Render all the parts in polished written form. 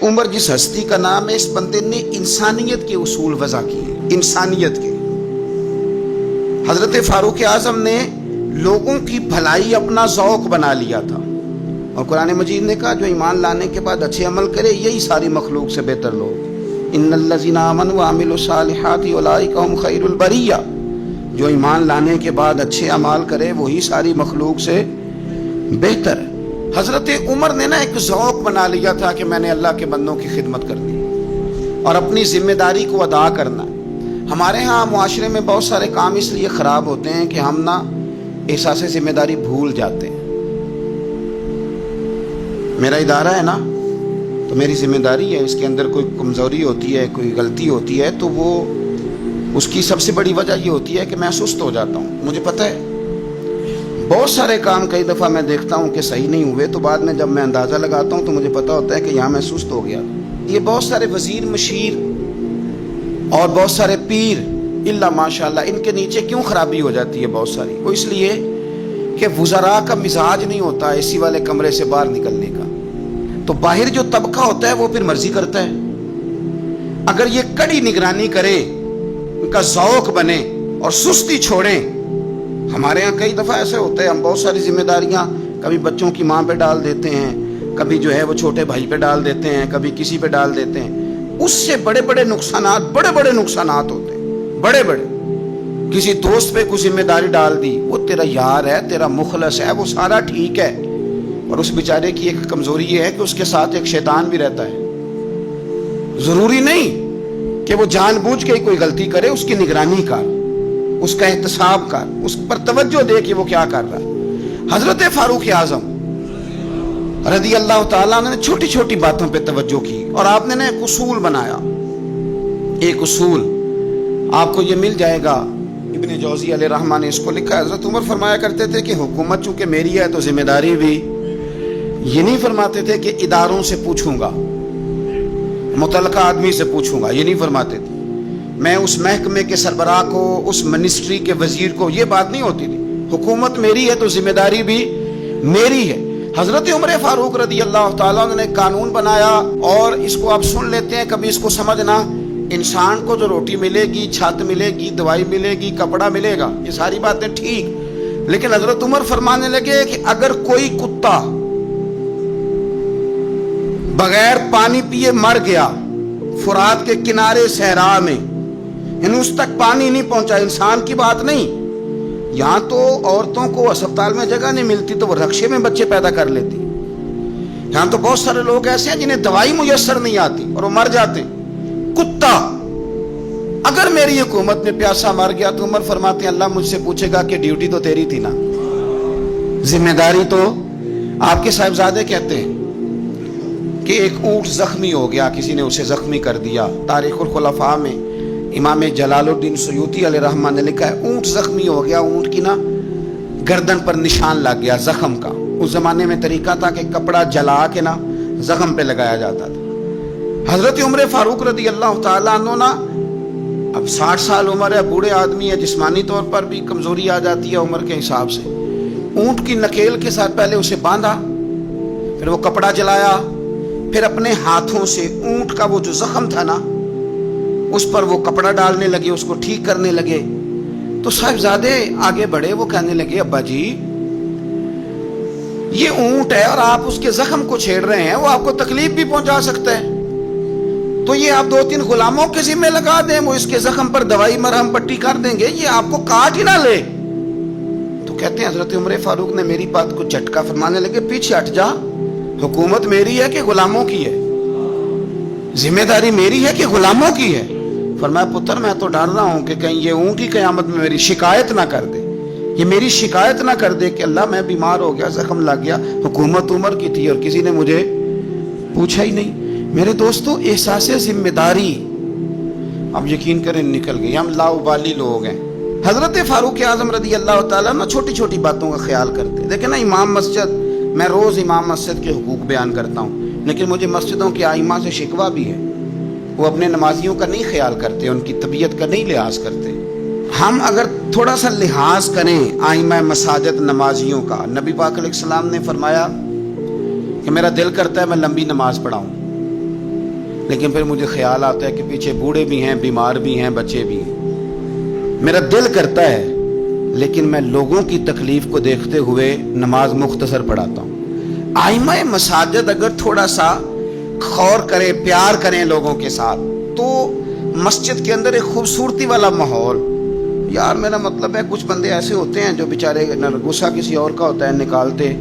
عمر جس ہستی کا نام ہے، اس بندے نے انسانیت کے اصول وضع کیے، انسانیت کے۔ حضرت فاروق اعظم نے لوگوں کی بھلائی اپنا ذوق بنا لیا تھا، اور قرآن مجید نے کہا جو ایمان لانے کے بعد اچھے عمل کرے یہی ساری مخلوق سے بہتر لوگ۔ ان الذین آمنوا وعملوا الصالحات اولئک هم خیر البریہ، جو ایمان لانے کے بعد اچھے اعمال کرے وہی ساری مخلوق سے بہتر ہے۔ حضرت عمر نے ایک ذوق بنا لیا تھا کہ میں نے اللہ کے بندوں کی خدمت کرنی اور اپنی ذمہ داری کو ادا کرنا۔ ہمارے ہاں معاشرے میں بہت سارے کام اس لیے خراب ہوتے ہیں کہ ہم احساس ذمہ داری بھول جاتے ہیں۔ میرا ادارہ ہے نا، تو میری ذمہ داری ہے، اس کے اندر کوئی کمزوری ہوتی ہے، کوئی غلطی ہوتی ہے، تو وہ اس کی سب سے بڑی وجہ یہ ہوتی ہے کہ میں سست ہو جاتا ہوں۔ مجھے پتہ ہے بہت سارے کام کئی دفعہ میں دیکھتا ہوں کہ صحیح نہیں ہوئے، تو بعد میں جب میں اندازہ لگاتا ہوں تو مجھے پتہ ہوتا ہے کہ یہاں میں سست ہو گیا۔ یہ بہت سارے وزیر مشیر اور بہت سارے پیر الا ماشاءاللہ، ان کے نیچے کیوں خرابی ہو جاتی ہے بہت ساری؟ وہ اس لیے کہ وزراء کا مزاج نہیں ہوتا اے سی والے کمرے سے باہر نکلنے کا، تو باہر جو طبقہ ہوتا ہے وہ پھر مرضی کرتا ہے۔ اگر یہ کڑی نگرانی کرے، ان کا ذوق بنے اور سستی چھوڑیں۔ ہمارے ہاں کئی دفعہ ایسے ہوتا ہے، ہم بہت ساری ذمہ داریاں کبھی بچوں کی ماں پہ ڈال دیتے ہیں، کبھی جو ہے وہ چھوٹے بھائی پہ ڈال دیتے ہیں، کبھی کسی پہ ڈال دیتے ہیں۔ اس سے بڑے بڑے نقصانات ہوتے ہیں، بڑے بڑے۔ کسی دوست پہ کوئی ذمہ داری ڈال دی، وہ تیرا یار ہے، تیرا مخلص ہے، وہ سارا ٹھیک ہے، اور اس بیچارے کی ایک کمزوری یہ ہے کہ اس کے ساتھ ایک شیطان بھی رہتا ہے۔ ضروری نہیں کہ وہ جان بوجھ کے کوئی غلطی کرے، اس کی نگرانی کر، اس کا احتساب کر، اس پر توجہ دے کہ وہ کیا کر رہا ہے۔ حضرت فاروق اعظم رضی اللہ تعالیٰ نے چھوٹی چھوٹی باتوں پہ توجہ کی، اور آپ نے ایک اصول بنایا۔ ایک اصول آپ کو یہ مل جائے گا، ابن جوزی علیہ رحمہ نے اس کو لکھا ہے۔ حضرت عمر فرمایا کرتے تھے کہ حکومت چونکہ میری ہے تو ذمہ داری بھی، یہ نہیں فرماتے تھے کہ اداروں سے پوچھوں گا، متعلقہ آدمی سے پوچھوں گا، یہ نہیں فرماتے تھے۔ میں اس محکمے کے سربراہ کو، اس منسٹری کے وزیر کو، یہ بات نہیں ہوتی تھی۔ حکومت میری ہے تو ذمہ داری بھی میری ہے۔ حضرت عمر فاروق رضی اللہ تعالیٰ نے قانون بنایا، اور اس کو آپ سن لیتے ہیں، کبھی اس کو سمجھنا۔ انسان کو جو روٹی ملے گی، چھت ملے گی، دوائی ملے گی، کپڑا ملے گا، یہ ساری باتیں ٹھیک، لیکن حضرت عمر فرمانے لگے کہ اگر کوئی کتا بغیر پانی پیے مر گیا فرات کے کنارے صحرا میں، یعنی اس تک پانی نہیں پہنچا، انسان کی بات نہیں، یہاں تو عورتوں کو اسپتال میں جگہ نہیں ملتی تو وہ رکشے میں بچے پیدا کر لیتی، یہاں تو بہت سارے لوگ ایسے ہیں جنہیں دوائی میسر نہیں آتی اور وہ مر جاتے۔ کتا اگر میری حکومت میں پیاسا مر گیا تو عمر فرماتے ہیں اللہ مجھ سے پوچھے گا کہ ڈیوٹی تو تیری تھی نا، ذمہ داری تو آپ کے صاحبزادے کہتے ہیں کہ ایک اونٹ زخمی ہو گیا، کسی نے اسے زخمی کر دیا۔ تاریخ الخلفاء میں امام جلال الدین سیوطی علیہ رحمہ نے لکھا ہے اونٹ زخمی ہو گیا، اونٹ کی گردن پر نشان لگ گیا زخم کا۔ اس زمانے میں طریقہ تھا کہ کپڑا جلا کے زخم پہ لگایا جاتا تھا۔ حضرت عمر فاروق رضی اللہ تعالیٰ عنہ اب 60 سال عمر ہے، بوڑھے آدمی ہے، جسمانی طور پر بھی کمزوری آ جاتی ہے عمر کے حساب سے۔ اونٹ کی نکیل کے ساتھ پہلے اسے باندھا، پھر وہ کپڑا جلایا، پھر اپنے ہاتھوں سے اونٹ کا وہ جو زخم تھا اس پر وہ کپڑا ڈالنے لگے، اس کو ٹھیک کرنے لگے۔ تو صاحبزادے آگے بڑھے، وہ کہنے لگے ابا جی یہ اونٹ ہے اور آپ اس کے زخم کو چھیڑ رہے ہیں، وہ آپ کو تکلیف بھی پہنچا سکتا ہے، تو یہ آپ 2-3 غلاموں کے ذمہ لگا دیں، وہ اس کے زخم پر دوائی مرہم پٹی کر دیں گے، یہ آپ کو کاٹ ہی نہ لے۔ تو کہتے ہیں حضرت عمر فاروق نے میری بات کو جھٹکا، فرمانے لگے پیچھے ہٹ جا، حکومت میری ہے کہ غلاموں کی ہے؟ ذمہ داری میری ہے کہ غلاموں کی ہے؟ فرمایا پتر میں تو ڈر رہا ہوں کہ کہیں یہ اونٹ ہی قیامت میں میری شکایت نہ کر دے، یہ میری شکایت نہ کر دے کہ اللہ میں بیمار ہو گیا، زخم لگ گیا، حکومت عمر کی تھی اور کسی نے مجھے پوچھا ہی نہیں۔ میرے دوستو احساس ذمہ داری اب یقین کریں نکل گئی، ہم لاؤبالی لوگ ہیں۔ حضرت فاروق اعظم رضی اللہ تعالیٰ چھوٹی چھوٹی باتوں کا خیال کرتے۔ دیکھیں امام مسجد، میں روز امام مسجد کے حقوق بیان کرتا ہوں، لیکن مجھے مسجدوں کے ائمہ سے شکوہ بھی ہے، وہ اپنے نمازیوں کا نہیں خیال کرتے، ان کی طبیعت کا نہیں لحاظ کرتے۔ ہم اگر تھوڑا سا لحاظ کریں ائمہ مساجد نمازیوں کا، نبی پاک علیہ السلام نے فرمایا کہ میرا دل کرتا ہے میں لمبی نماز پڑھاؤں، لیکن پھر مجھے خیال آتا ہے کہ پیچھے بوڑھے بھی ہیں، بیمار بھی ہیں، بچے بھی ہیں. میرا دل کرتا ہے لیکن میں لوگوں کی تکلیف کو دیکھتے ہوئے نماز مختصر پڑھاتا ہوں. ائمہ مساجد اگر تھوڑا سا غور کریں، پیار کریں لوگوں کے ساتھ، تو مسجد کے اندر ایک خوبصورتی والا ماحول. یار میرا مطلب ہے کچھ بندے ایسے ہوتے ہیں جو بیچارے غصہ کسی اور کا ہوتا ہے، نکالتے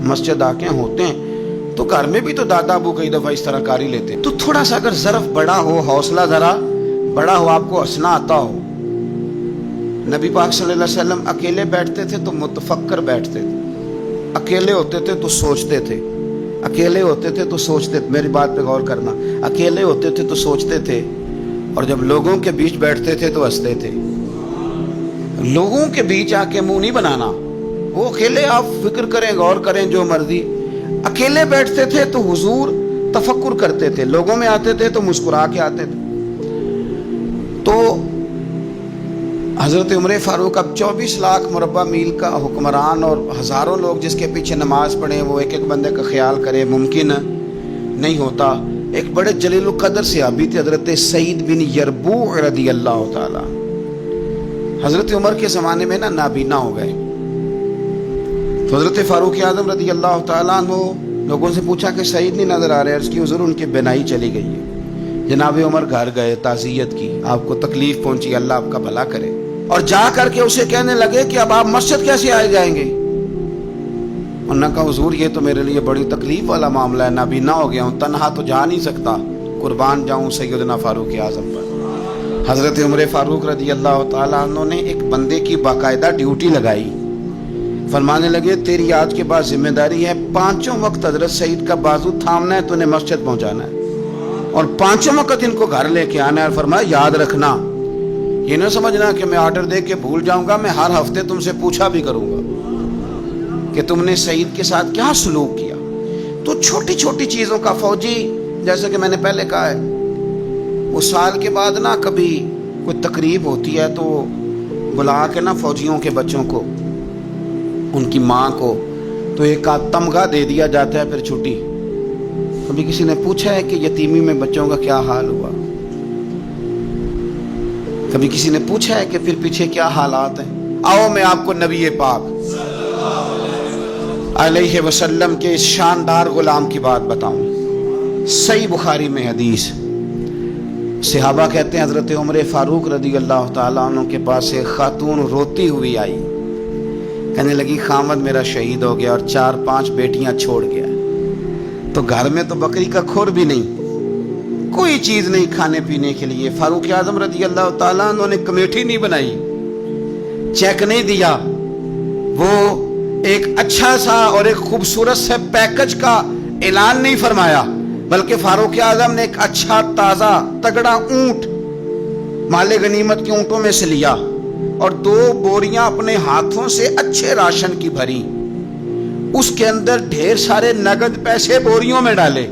مسجد آ کے ہوتے ہیں، تو گھر میں بھی تو دادا ابو کئی دفعہ اس طرح کار ہی لیتے ہیں. تو تھوڑا سا اگر ظرف بڑا ہو، حوصلہ ذرا بڑا ہو، آپ کو ہنسنا آتا ہو. نبی پاک صلی اللہ علیہ وسلم اکیلے بیٹھتے تھے تو متفکر بیٹھتے تھے، اکیلے ہوتے تھے تو سوچتے تھے، اکیلے ہوتے تھے تو سوچتے تھے. میری بات پہ غور کرنا، اکیلے ہوتے تھے تو سوچتے تھے، اور جب لوگوں کے بیچ بیٹھتے تھے تو ہنستے تھے. لوگوں کے بیچ آ کے منہ نہیں بنانا. وہ اکیلے آپ فکر کریں، غور کریں، جو مرضی. اکیلے بیٹھتے تھے تو حضور تفکر کرتے تھے، لوگوں میں آتے تھے تو مسکرا کے آتے تھے. تو حضرت عمر فاروق اب 24 لاکھ مربع میل کا حکمران اور ہزاروں لوگ جس کے پیچھے نماز پڑھیں، وہ ایک ایک بندے کا خیال کرے، ممکن نہیں ہوتا. ایک بڑے جلیل القدر صحابی تھے حضرت سعید بن یربوع رضی اللہ تعالی. حضرت عمر کے زمانے میں نابینا ہو گئے. تو حضرت فاروق اعظم رضی اللہ تعالیٰ عنہ لوگوں سے پوچھا کہ سعید نہیں نظر آ رہے. عرض کی حضور ان کی بینائی چلی گئی ہے. جناب عمر گھر گئے، تعزیت کی، آپ کو تکلیف پہنچی، اللہ آپ کا بھلا کرے. اور جا کر کے اسے کہنے لگے کہ اب آپ مسجد کیسے آئے جائیں گے؟ انہوں نے کہا حضور یہ تو میرے لیے بڑی تکلیف والا معاملہ ہے، نابینا ہو گیا ہوں، تنہا تو جا نہیں سکتا، قربان جاؤں سیدنا فاروق اعظم پر. حضرت عمر فاروق رضی اللہ تعالیٰ عنہ نے ایک بندے کی باقاعدہ ڈیوٹی لگائی. فرمانے لگے تیری آج کے بعد ذمہ داری ہے 5 وقت حضرت سعید کا بازو تھامنا ہے، تو انہیں مسجد پہنچانا ہے، اور 5 وقت ان کو گھر لے کے آنا ہے. اور فرمایا یاد رکھنا، یہ نہ سمجھنا کہ میں آرڈر دے کے بھول جاؤں گا، میں ہر ہفتے تم سے پوچھا بھی کروں گا کہ تم نے سعید کے ساتھ کیا سلوک کیا. تو چھوٹی چھوٹی چیزوں کا فوجی، جیسے کہ میں نے پہلے کہا ہے، وہ سال کے بعد نا کبھی کوئی تقریب ہوتی ہے تو بلا کے نا فوجیوں کے بچوں کو، ان کی ماں کو، تو ایک تمغہ دے دیا جاتا ہے. پھر چھٹی. کبھی کسی نے پوچھا ہے کہ یتیمی میں بچوں کا کیا حال ہوا؟ کبھی کسی نے پوچھا ہے کہ پھر پیچھے کیا حالات ہیں؟ آؤ میں آپ کو نبی پاک علیہ وسلم کے اس شاندار غلام کی بات بتاؤں. صحیح بخاری میں حدیث، صحابہ کہتے ہیں حضرت عمر فاروق رضی اللہ تعالیٰ عنہ کے پاس ایک خاتون روتی ہوئی آئی، کہنے لگی خامد میرا شہید ہو گیا اور 4-5 بیٹیاں چھوڑ گیا، تو گھر میں تو بکری کا کھور بھی نہیں، کوئی چیز نہیں کھانے پینے کے لیے. فاروق اعظم رضی اللہ تعالیٰ عنہ نے کمیٹی نہیں بنائی، چیک نہیں دیا، وہ ایک اچھا سا اور ایک خوبصورت سے پیکج کا اعلان نہیں فرمایا، بلکہ فاروق اعظم نے ایک اچھا تازہ تگڑا اونٹ مال غنیمت کے اونٹوں میں سے لیا اور 2 بوریاں اپنے ہاتھوں سے اچھے راشن کی بھری، اس کے اندر ڈھیر سارے نگد پیسے بوریوں میں ڈالے،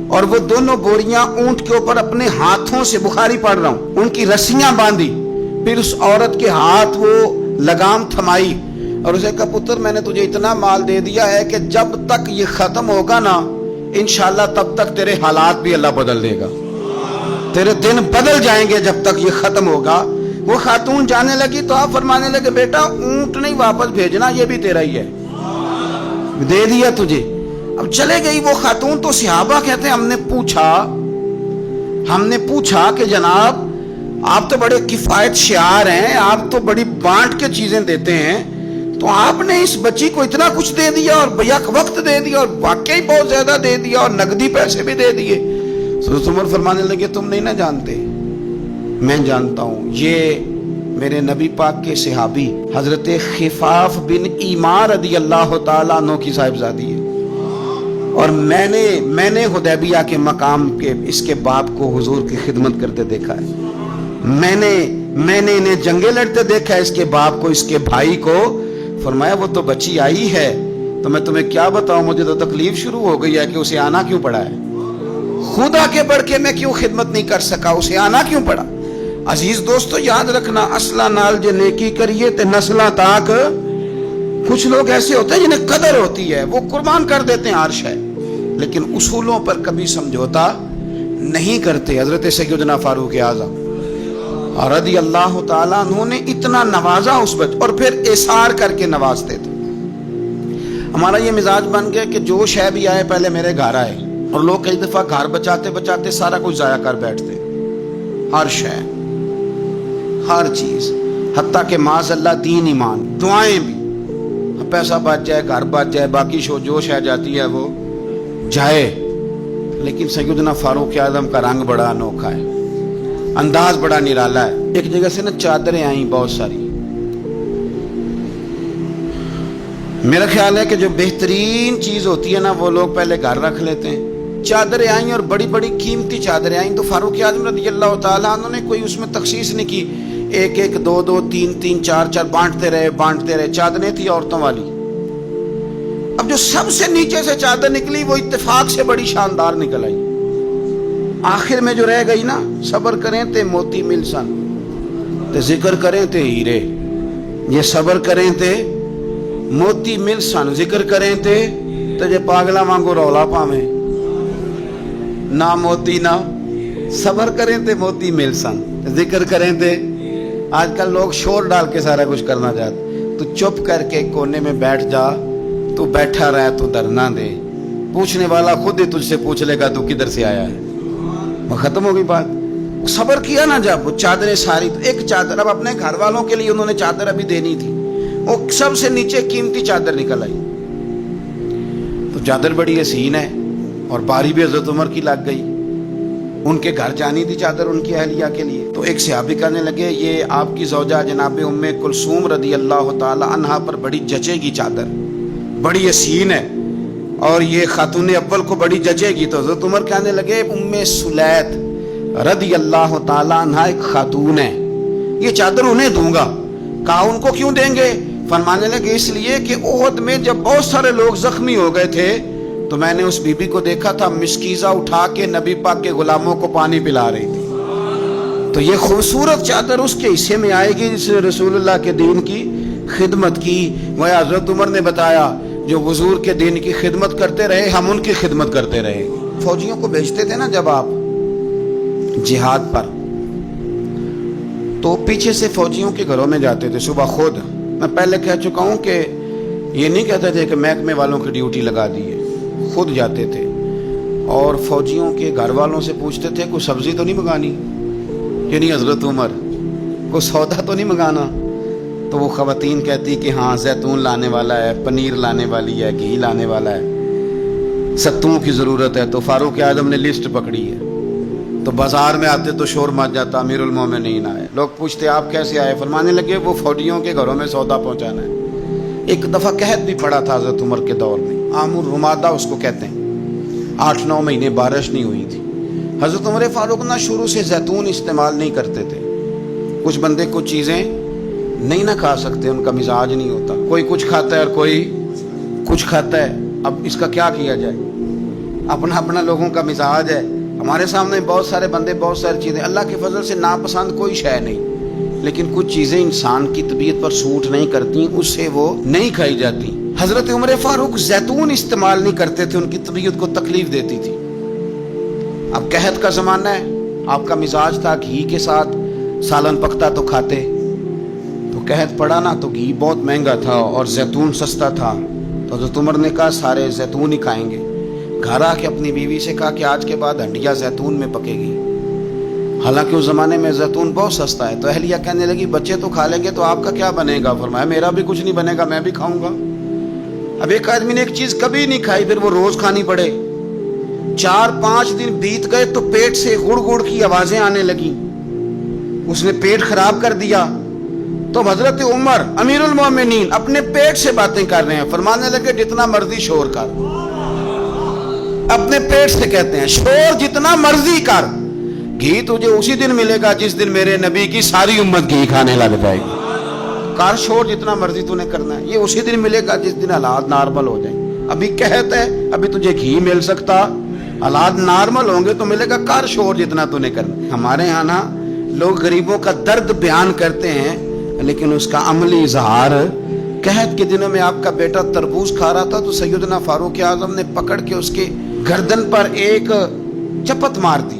اور وہ دونوں بوریاں اونٹ کے اوپر اپنے ہاتھوں سے، بخاری پڑھ رہا ہوں، ان کی رسیاں باندھی. پھر اس عورت کے ہاتھ وہ لگام تھمائی اور اسے کہا پتر میں نے تجھے اتنا مال دے دیا ہے کہ جب تک یہ ختم ہوگا نا انشاءاللہ تب تک تیرے حالات بھی اللہ بدل دے گا، تیرے دن بدل جائیں گے جب تک یہ ختم ہوگا. وہ خاتون جانے لگی تو آپ فرمانے لگے بیٹا اونٹ نہیں واپس بھیجنا، یہ بھی تیرا ہی ہے، دے دیا تجھے. اب چلے گئی وہ خاتون. تو صحابہ کہتے ہیں ہم نے پوچھا کہ جناب آپ تو بڑے کفایت شعار ہیں، آپ تو بڑی بانٹ کے چیزیں دیتے ہیں، تو آپ نے اس بچی کو اتنا کچھ دے دیا اور بیک وقت دے دیا اور واقعی بہت زیادہ دے دیا اور نقدی پیسے بھی دے دیے. حضرت عمر فرمانے لگے تم نہیں نہ جانتے، میں جانتا ہوں. یہ میرے نبی پاک کے صحابی حضرت خفاف بن ایمار رضی اللہ تعالیٰ عنہ کی صاحبزادی ہے، اور میں نے حدیبیہ کے مقام کے اس کے باپ کو حضور کی خدمت کرتے دیکھا ہے، میں نے انہیں جنگیں لڑتے دیکھا ہے، اس کے باپ کو، اس کے بھائی کو. فرمایا وہ تو بچی آئی ہے تو میں تمہیں کیا بتاؤں، مجھے تو تکلیف شروع ہو گئی ہے کہ اسے آنا کیوں پڑا ہے، خدا کے بڑھ کے میں کیوں خدمت نہیں کر سکا، اسے آنا کیوں پڑا. عزیز دوستو یاد رکھنا، اصلہ نال جے نیکی کریے تے نسلہ تاک. کچھ لوگ ایسے ہوتے ہیں جنہیں قدر ہوتی ہے، وہ قربان کر دیتے ہیں ہر شے، لیکن اصولوں پر کبھی سمجھوتا نہیں کرتے. حضرت سیدنا فاروق اعظم رضی اللہ تعالیٰ عنہ نے اتنا نوازا اس بچے، اور پھر اثار کر کے نوازتے تھے. ہمارا یہ مزاج بن گیا کہ جو شے بھی آئے پہلے میرے گھر آئے، اور لوگ کئی دفعہ گھر بچاتے بچاتے سارا کچھ ضائع کر بیٹھتے. ہر شے، ہر چیز، حتیٰ کہ معاذ اللہ دین ایمان، دعائیں بھی. پیسہ بچ جائے، گھر بچ جائے، باقی جو شے جاتی ہے وہ جائے. لیکن سیدنا فاروق اعظم کا رنگ بڑا انوکھا ہے، انداز بڑا نرالا ہے. ایک جگہ سے نا چادریں آئیں بہت ساری. میرا خیال ہے کہ جو بہترین چیز ہوتی ہے نا وہ لوگ پہلے گھر رکھ لیتے ہیں. چادریں آئیں اور بڑی بڑی قیمتی چادریں آئیں تو فاروق اعظم رضی اللہ تعالیٰ عنہ نے کوئی اس میں تخصیص نہیں کی. ایک ایک، دو دو، تین تین، چار چار بانٹتے رہے. چادریں تھی عورتوں والی. اب جو سب سے نیچے سے چادر نکلی وہ اتفاق سے بڑی شاندار نکل آئی. آخر میں جو رہ گئی نا، صبر کریں تے موتی مل سن تے ذکر کریں تے ہیرے. یہ صبر کریں تے موتی مل سن، ذکر کریں تے جے پاگلا وانگو رولا پاویں، نہ موتی نہ صبر کریں تے موتی مل سن، ذکر کریں تے. آج کل لوگ شور ڈال کے سارا کچھ کرنا چاہتے. تو چپ کر کے کونے میں بیٹھ جا، تو بیٹھا رہے تو ڈرنا دے. پوچھنے والا خود ہی تجھ سے پوچھ لے گا تو کدھر سے آیا ہے. وہ ختم ہو گئی بات. صبر کیا نا جب وہ چادریں ساری، تو ایک چادر اب اپنے گھر والوں کے لیے انہوں نے چادر ابھی دینی تھی، وہ سب سے نیچے قیمتی چادر نکل آئی. تو چادر بڑی حسین ہے اور باری بھی حضرت عمر کی لگ گئی. ان کے گھر جانی تھی چادر ان کی اہلیہ کے لیے. تو ایک صحابی کہنے لگے یہ آپ کی زوجہ جناب ام کلثوم رضی اللہ تعالی عنہا پر بڑی جچے گی چادر، بڑی حسین ہے، اور یہ خاتون اول کو بڑی جچے گی. تو حضرت عمر کہنے لگے ام سلیت رضی اللہ تعالی عنہا ایک خاتون ہے، یہ چادر انہیں دوں گا. کہا ان کو کیوں دیں گے؟ فرمانے لگے اس لیے کہ احد میں جب بہت سارے لوگ زخمی ہو گئے تھے تو میں نے اس بی بی کو دیکھا تھا مشکیزہ اٹھا کے نبی پاک کے غلاموں کو پانی پلا رہی تھی. تو یہ خوبصورت چادر اس کے حصے میں آئے گی جس نے رسول اللہ کے دین کی خدمت کی. وہ حضرت عمر نے بتایا جو حضور کے دین کی خدمت کرتے رہے ہم ان کی خدمت کرتے رہے. فوجیوں کو بھیجتے تھے نا جب آپ جہاد پر، تو پیچھے سے فوجیوں کے گھروں میں جاتے تھے صبح خود. میں پہلے کہہ چکا ہوں کہ یہ نہیں کہتے تھے کہ محکمے والوں کی ڈیوٹی لگا دی ہے، خود جاتے تھے اور فوجیوں کے گھر والوں سے پوچھتے تھے کوئی سبزی تو نہیں منگانی، یعنی حضرت عمر کوئی سودا تو نہیں منگانا. تو وہ خواتین کہتی کہ ہاں زیتون لانے والا ہے، پنیر لانے والی ہے، گھی لانے والا ہے، ستوں کی ضرورت ہے. تو فاروق اعظم نے لسٹ پکڑی ہے. تو بازار میں آتے تو شور مچ جاتا امیر المومنین آئے. لوگ پوچھتے آپ کیسے آئے؟ فرمانے لگے وہ فوجیوں کے گھروں میں سودا پہنچانا ہے. ایک دفعہ قحط بھی پڑا تھا حضرت عمر کے دور میں، عام الرمادہ اس کو کہتے ہیں. 8-9 مہینے بارش نہیں ہوئی تھی. حضرت عمر فاروق نہ شروع سے زیتون استعمال نہیں کرتے تھے. کچھ بندے کچھ چیزیں نہیں نہ کھا سکتے، ان کا مزاج نہیں ہوتا. کوئی کچھ کھاتا ہے اور کوئی کچھ کھاتا ہے. اب اس کا کیا کیا جائے؟ اپنا اپنا لوگوں کا مزاج ہے. ہمارے سامنے بہت سارے بندے بہت ساری چیزیں، اللہ کے فضل سے ناپسند کوئی شے نہیں، لیکن کچھ چیزیں انسان کی طبیعت پر سوٹ نہیں کرتی، اس سے وہ نہیں کھائی جاتی. حضرت عمر فاروق زیتون استعمال نہیں کرتے تھے، ان کی طبیعت کو تکلیف دیتی تھی. اب قحط کا زمانہ ہے، آپ کا مزاج تھا گھی کے ساتھ سالن پکتا تو کھاتے. تو قحط پڑا نا تو گھی بہت مہنگا تھا اور زیتون سستا تھا. تو حضرت عمر نے کہا سارے زیتون ہی کھائیں گے. گھر آ کے اپنی بیوی سے کہا کہ آج کے بعد ہنڈیا زیتون میں پکے گی. حالانکہ اس زمانے میں زیتون بہت سستا ہے. تو اہلیہ کہنے لگی بچے تو کھا لیں گے تو آپ کا کیا بنے گا؟ فرمایا میرا بھی کچھ نہیں بنے گا، میں بھی کھاؤں گا. اب ایک آدمی نے ایک چیز کبھی نہیں کھائی پھر وہ روز کھانی پڑے. 4-5 دن بیت گئے تو پیٹ سے گڑ گڑ کی آوازیں آنے لگیں. اس نے پیٹ خراب کر دیا. تو حضرت عمر امیر المومنین اپنے پیٹ سے باتیں کر رہے ہیں. فرمانے لگے جتنا مرضی شور کر، اپنے پیٹ سے کہتے ہیں شور جتنا مرضی کر، گھی تجھے اسی دن ملے گا جس دن میرے نبی کی ساری امت گھی کھانے لگ جائے گی. کار شور جتنا مرضی تو نے کرنا ہے، یہ اسی دن ملے گا جس دن حالات نارمل ہو جائیں. ابھی کہتے ہیں ابھی تجھے گھی مل سکتا، حالات نارمل ہوں گے تو ملے گا. کار شور جتنا تو نے کرنا. ہمارے یہاں نا لوگ غریبوں کا درد بیان کرتے ہیں لیکن اس کا عملی اظہار. قحط کے دنوں میں آپ کا بیٹا تربوز کھا رہا تھا تو سیدنا فاروق اعظم نے پکڑ کے اس کے گردن پر ایک چپت مار دی.